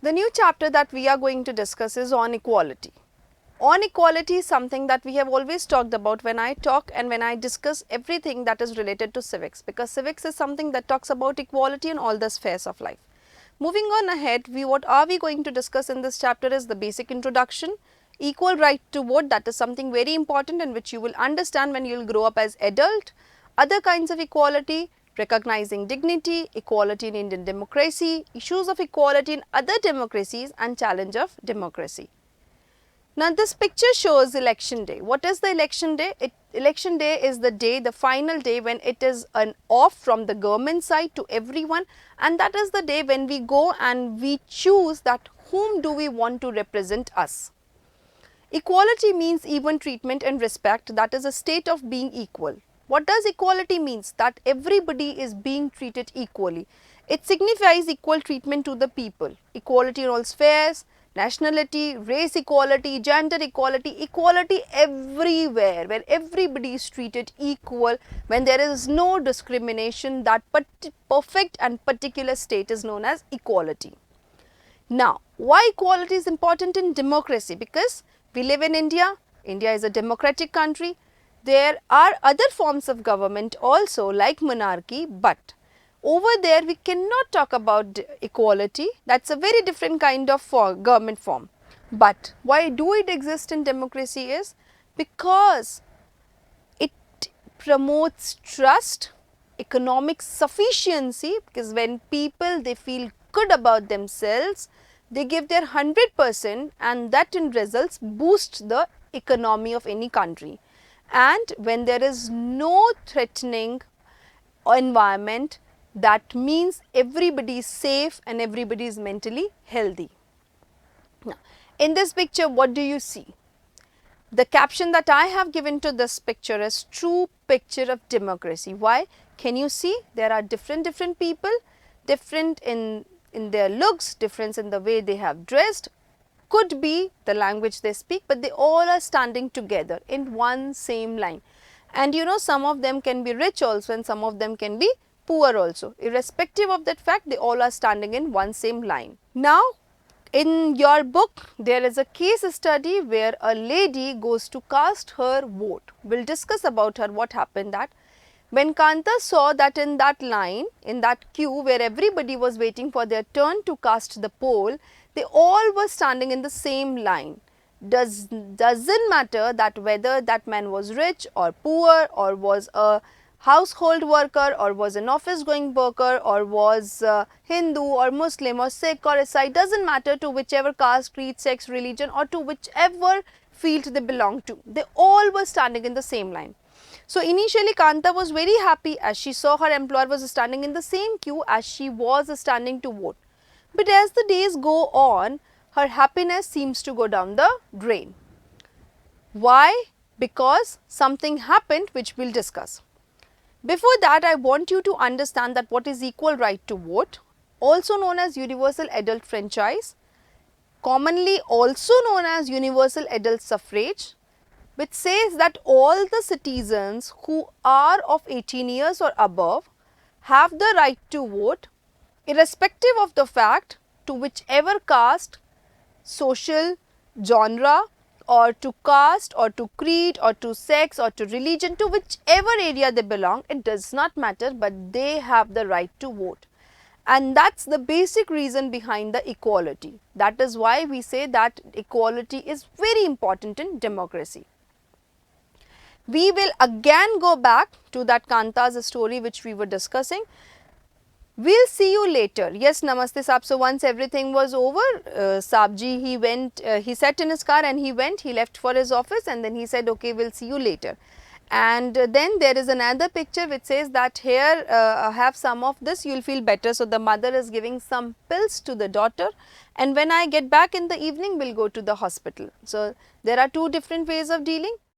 The new chapter that we are going to discuss is on equality. On equality is something that we have always talked about when I talk and when I discuss everything that is related to civics, because civics is something that talks about equality in all the spheres of life. Moving on ahead, what are we going to discuss in this chapter is the basic introduction, equal right to vote, that is something very important and which you will understand when you will grow up as adult, other kinds of equality, recognizing dignity, equality in Indian democracy, issues of equality in other democracies and challenge of democracy. Now, this picture shows election day. What is the election day? Election day is the day, the final day when it is an off from the government side to everyone, and that is the day when we go and we choose that whom do we want to represent us. Equality means even treatment and respect, that is a state of being equal. What does equality means? That everybody is being treated equally. It signifies equal treatment to the people, equality in all spheres, nationality, race equality, gender equality, equality everywhere, where everybody is treated equal, when there is no discrimination. That perfect and particular state is known as equality. Now, why equality is important in democracy? Because we live in India. India is a democratic country. There are other forms of government also like monarchy, but over there we cannot talk about equality. That's a very different kind of government form. But why do it exist in democracy is because it promotes trust, economic sufficiency, because when people they feel good about themselves, they give their 100% and that in results boost the economy of any country. And when there is no threatening environment, that means everybody is safe and everybody is mentally healthy. Now, in this picture, what do you see? The caption that I have given to this picture is true picture of democracy. Why? Can you see? There are different people, different in their looks, difference in the way they have dressed, could be the language they speak, but they all are standing together in one same line. And you know, some of them can be rich also and some of them can be poor also. Irrespective of that fact, they all are standing in one same line. Now, in your book, there is a case study where a lady goes to cast her vote. We'll discuss about her, what happened that. When Kanta saw that in that line, in that queue where everybody was waiting for their turn to cast the poll, they all were standing in the same line. Doesn't matter that whether that man was rich or poor or was a household worker or was an office going worker or was Hindu or Muslim or Sikh or Isai, doesn't matter to whichever caste, creed, sex, religion or to whichever field they belong to. They all were standing in the same line. So, initially Kanta was very happy as she saw her employer was standing in the same queue as she was standing to vote. But as the days go on, her happiness seems to go down the drain. Why? Because something happened which we will discuss. Before that, I want you to understand that what is equal right to vote, also known as universal adult franchise, commonly also known as universal adult suffrage, which says that all the citizens who are of 18 years or above have the right to vote, irrespective of the fact to whichever caste, social, genre or to caste or to creed or to sex or to religion, to whichever area they belong, it does not matter, but they have the right to vote. And that's the basic reason behind the equality. That is why we say that equality is very important in democracy. We will again go back to that Kanta's story which we were discussing. We'll see you later. Yes, Namaste Saab. So, once everything was over, Saabji, he went, he sat in his car and he went, he left for his office and then he said, okay, we'll see you later. And then there is another picture which says that here, have some of this, you'll feel better. So, the mother is giving some pills to the daughter, and when I get back in the evening, we'll go to the hospital. So, there are two different ways of dealing.